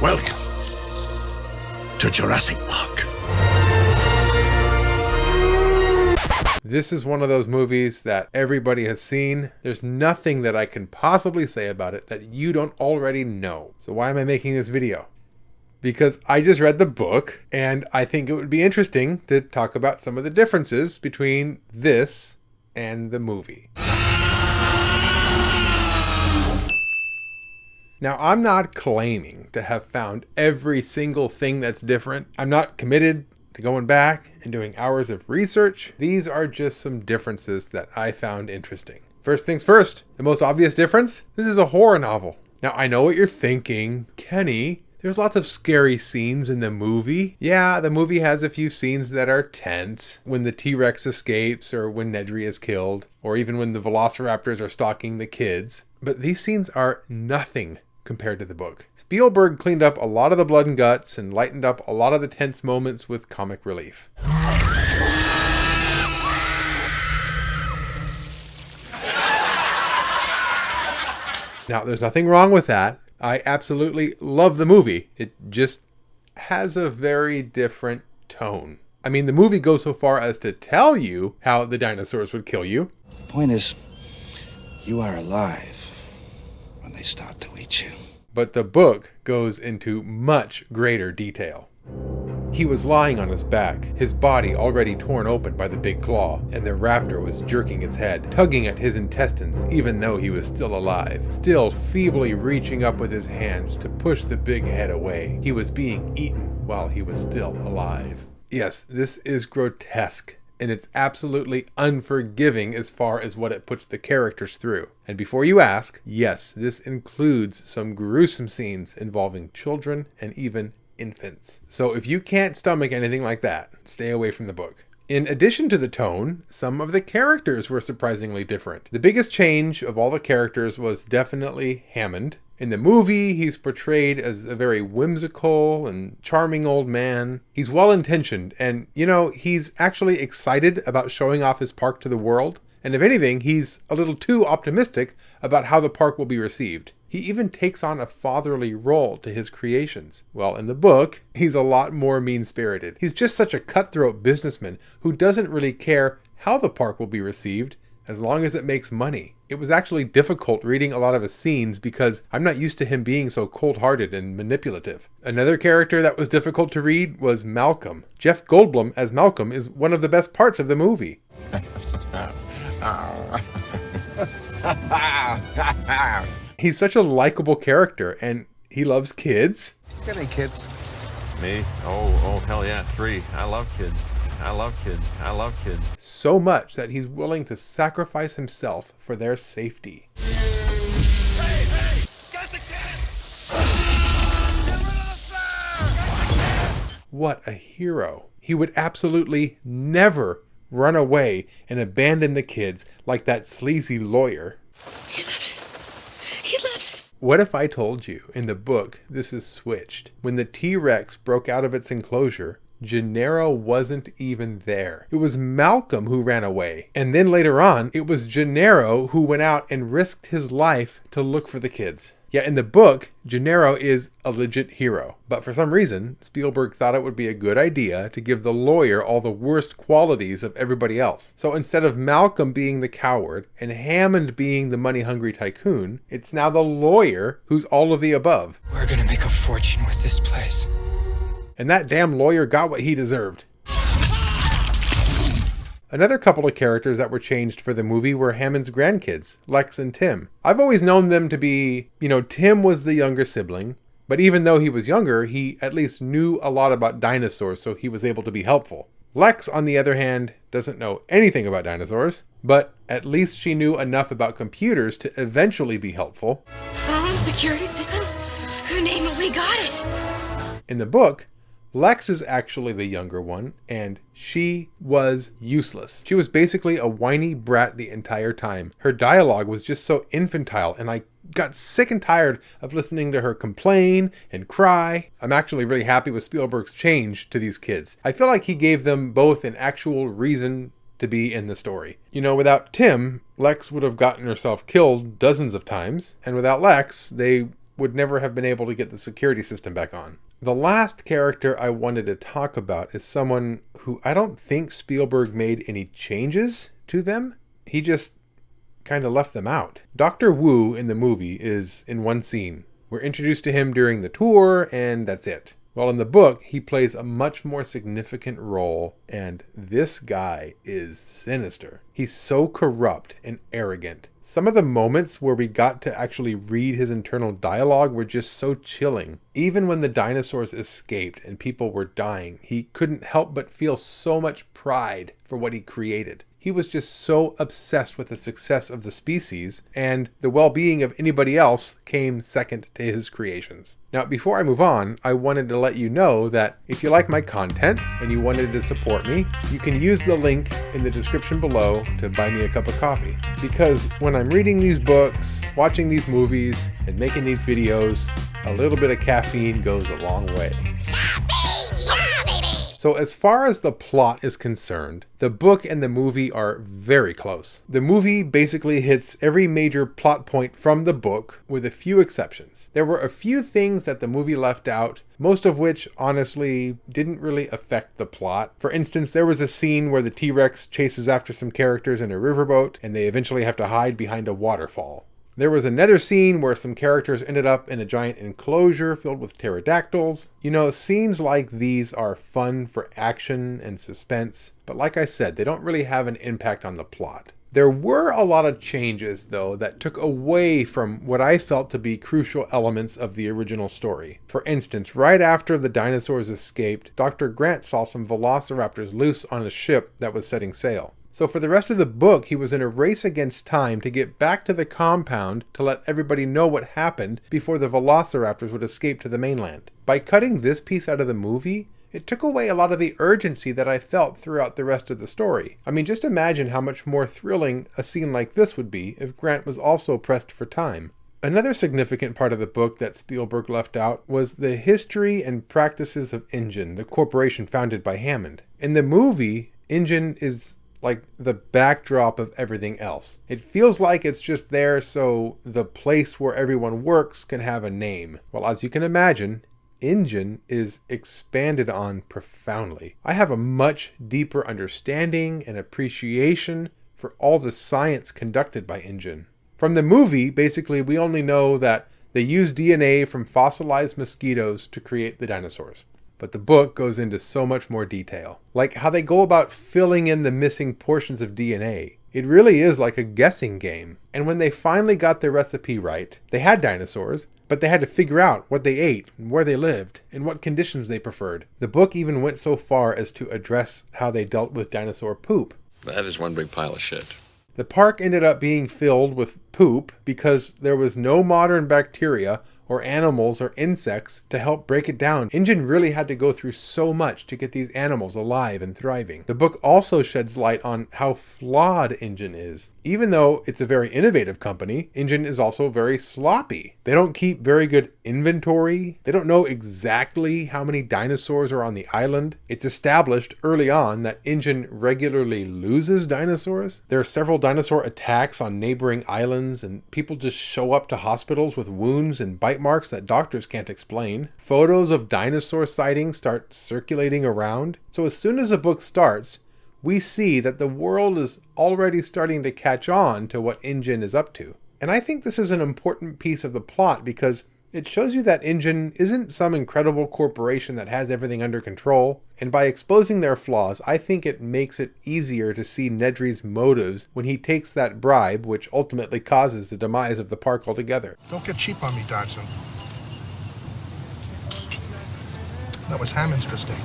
Welcome to Jurassic Park. This is one of those movies that everybody has seen. There's nothing that I can possibly say about it that you don't already know. So why am I making this video? Because I just read the book and I think it would be interesting to talk about some of the differences between this and the movie. Now, I'm not claiming to have found every single thing that's different. I'm not committed to going back and doing hours of research. These are just some differences that I found interesting. First things first, the most obvious difference, this is a horror novel. Now, I know what you're thinking, Kenny, there's lots of scary scenes in the movie. Yeah, the movie has a few scenes that are tense, when the T-Rex escapes, or when Nedry is killed, or even when the velociraptors are stalking the kids. But these scenes are nothing compared to the book. Spielberg cleaned up a lot of the blood and guts and lightened up a lot of the tense moments with comic relief. Now, there's nothing wrong with that. I absolutely love the movie. It just has a very different tone. I mean, the movie goes so far as to tell you how the dinosaurs would kill you. The point is, you are alive when they start to eat you. But the book goes into much greater detail. He was lying on his back, his body already torn open by the big claw, and the raptor was jerking its head, tugging at his intestines even though he was still alive, still feebly reaching up with his hands to push the big head away. He was being eaten while he was still alive. Yes, this is grotesque, and it's absolutely unforgiving as far as what it puts the characters through. And before you ask, yes, this includes some gruesome scenes involving children and even infants. So if you can't stomach anything like that, stay away from the book. In addition to the tone, some of the characters were surprisingly different. The biggest change of all the characters was definitely Hammond. In the movie, he's portrayed as a very whimsical and charming old man. He's well-intentioned and, he's actually excited about showing off his park to the world. And if anything, he's a little too optimistic about how the park will be received. He even takes on a fatherly role to his creations. Well, in the book, he's a lot more mean-spirited. He's just such a cutthroat businessman who doesn't really care how the park will be received as long as it makes money. It was actually difficult reading a lot of his scenes because I'm not used to him being so cold-hearted and manipulative. Another character that was difficult to read was Malcolm. Jeff Goldblum as Malcolm is one of the best parts of the movie. He's such a likable character, and he loves kids. Got any kids? Me? Oh, hell yeah, 3. I love kids. I love kids. I love kids. So much that he's willing to sacrifice himself for their safety. Hey! Get the kids! Get rid of the fire! What a hero. He would absolutely never run away and abandon the kids like that sleazy lawyer. He left us. He left us. What if I told you in the book this is switched? When the T-Rex broke out of its enclosure, Gennaro wasn't even there. It was Malcolm who ran away. And then later on, it was Gennaro who went out and risked his life to look for the kids. Yeah, in the book, Gennaro is a legit hero. But for some reason, Spielberg thought it would be a good idea to give the lawyer all the worst qualities of everybody else. So instead of Malcolm being the coward and Hammond being the money-hungry tycoon, it's now the lawyer who's all of the above. We're gonna make a fortune with this place. And that damn lawyer got what he deserved. Another couple of characters that were changed for the movie were Hammond's grandkids, Lex and Tim. I've always known them to be, Tim was the younger sibling, but even though he was younger, he at least knew a lot about dinosaurs, so he was able to be helpful. Lex, on the other hand, doesn't know anything about dinosaurs, but at least she knew enough about computers to eventually be helpful. Found security systems? Who name it? We got it. In the book, Lex is actually the younger one, and she was useless. She was basically a whiny brat the entire time. Her dialogue was just so infantile, and I got sick and tired of listening to her complain and cry. I'm actually really happy with Spielberg's change to these kids. I feel like he gave them both an actual reason to be in the story. Without Tim, Lex would have gotten herself killed dozens of times, and without Lex, they would never have been able to get the security system back on. The last character I wanted to talk about is someone who I don't think Spielberg made any changes to them. He just kind of left them out. Dr. Wu in the movie is in one scene. We're introduced to him during the tour, and that's it. Well, in the book, he plays a much more significant role, and this guy is sinister. He's so corrupt and arrogant. Some of the moments where we got to actually read his internal dialogue were just so chilling. Even when the dinosaurs escaped and people were dying, he couldn't help but feel so much pride for what he created. He was just so obsessed with the success of the species, and the well-being of anybody else came second to his creations. Now, before I move on, I wanted to let you know that if you like my content and you wanted to support me, you can use the link in the description below to buy me a cup of coffee. Because when I'm reading these books, watching these movies, and making these videos, a little bit of caffeine goes a long way. So as far as the plot is concerned, the book and the movie are very close. The movie basically hits every major plot point from the book with a few exceptions. There were a few things that the movie left out, most of which honestly didn't really affect the plot. For instance, there was a scene where the T-Rex chases after some characters in a riverboat and they eventually have to hide behind a waterfall. There was another scene where some characters ended up in a giant enclosure filled with pterodactyls. You know, scenes like these are fun for action and suspense, but like I said, they don't really have an impact on the plot. There were a lot of changes, though, that took away from what I felt to be crucial elements of the original story. For instance, right after the dinosaurs escaped, Dr. Grant saw some velociraptors loose on a ship that was setting sail. So for the rest of the book, he was in a race against time to get back to the compound to let everybody know what happened before the velociraptors would escape to the mainland. By cutting this piece out of the movie, it took away a lot of the urgency that I felt throughout the rest of the story. I mean, just imagine how much more thrilling a scene like this would be if Grant was also pressed for time. Another significant part of the book that Spielberg left out was the history and practices of InGen, the corporation founded by Hammond. In the movie, InGen is like the backdrop of everything else. It feels like it's just there so the place where everyone works can have a name. Well, as you can imagine, InGen is expanded on profoundly. I have a much deeper understanding and appreciation for all the science conducted by InGen. From the movie, basically, we only know that they used DNA from fossilized mosquitoes to create the dinosaurs. But the book goes into so much more detail, like how they go about filling in the missing portions of DNA. It really is like a guessing game. And when they finally got their recipe right, they had dinosaurs, but they had to figure out what they ate, and where they lived, and what conditions they preferred. The book even went so far as to address how they dealt with dinosaur poop. That is one big pile of shit. The park ended up being filled with poop because there was no modern bacteria or animals or insects to help break it down. InGen really had to go through so much to get these animals alive and thriving. The book also sheds light on how flawed InGen is. Even though it's a very innovative company, InGen is also very sloppy. They don't keep very good inventory. They don't know exactly how many dinosaurs are on the island. It's established early on that InGen regularly loses dinosaurs. There are several dinosaur attacks on neighboring islands, and people just show up to hospitals with wounds and bite marks that doctors can't explain. Photos of dinosaur sightings start circulating around. So as soon as the book starts, we see that the world is already starting to catch on to what InGen is up to. And I think this is an important piece of the plot because it shows you that InGen isn't some incredible corporation that has everything under control. And by exposing their flaws, I think it makes it easier to see Nedry's motives when he takes that bribe, which ultimately causes the demise of the park altogether. Don't get cheap on me, Dodson. That was Hammond's mistake.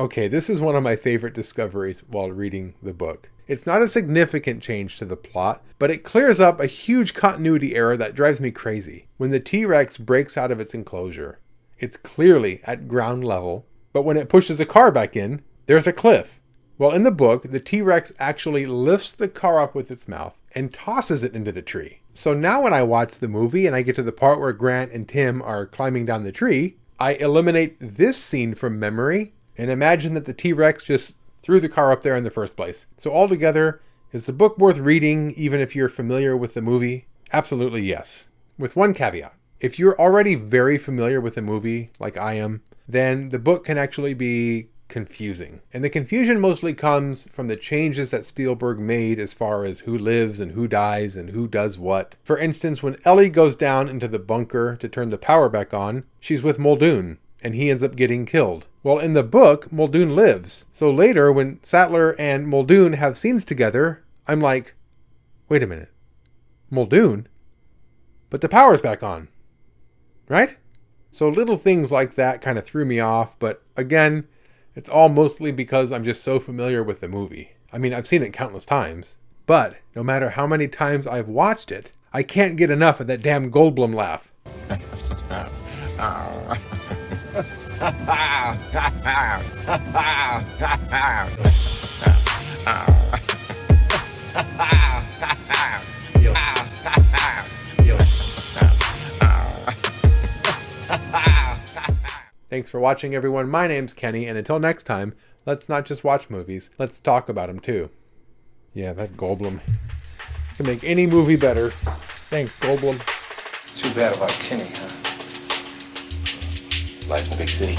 Okay, this is one of my favorite discoveries while reading the book. It's not a significant change to the plot, but it clears up a huge continuity error that drives me crazy. When the T-Rex breaks out of its enclosure, it's clearly at ground level, but when it pushes a car back in, there's a cliff. Well, in the book, the T-Rex actually lifts the car up with its mouth and tosses it into the tree. So now when I watch the movie and I get to the part where Grant and Tim are climbing down the tree, I eliminate this scene from memory and imagine that the T-Rex just threw the car up there in the first place. So altogether, is the book worth reading even if you're familiar with the movie? Absolutely yes. with one caveat. If you're already very familiar with the movie, like I am, then the book can actually be confusing. And the confusion mostly comes from the changes that Spielberg made as far as who lives and who dies and who does what. For instance, when Ellie goes down into the bunker to turn the power back on, she's with Muldoon, and he ends up getting killed. Well, in the book, Muldoon lives. So later, when Sattler and Muldoon have scenes together, I'm like, wait a minute, Muldoon? But the power's back on, right? So little things like that kind of threw me off, but again, it's all mostly because I'm just so familiar with the movie. I mean, I've seen it countless times, but no matter how many times I've watched it, I can't get enough of that damn Goldblum laugh. Thanks for watching, everyone. My name's Kenny, and until next time, let's not just watch movies, let's talk about them too. Yeah, that Goldblum can make any movie better. Thanks, Goldblum. Too bad about Kenny, huh? Life in a big city.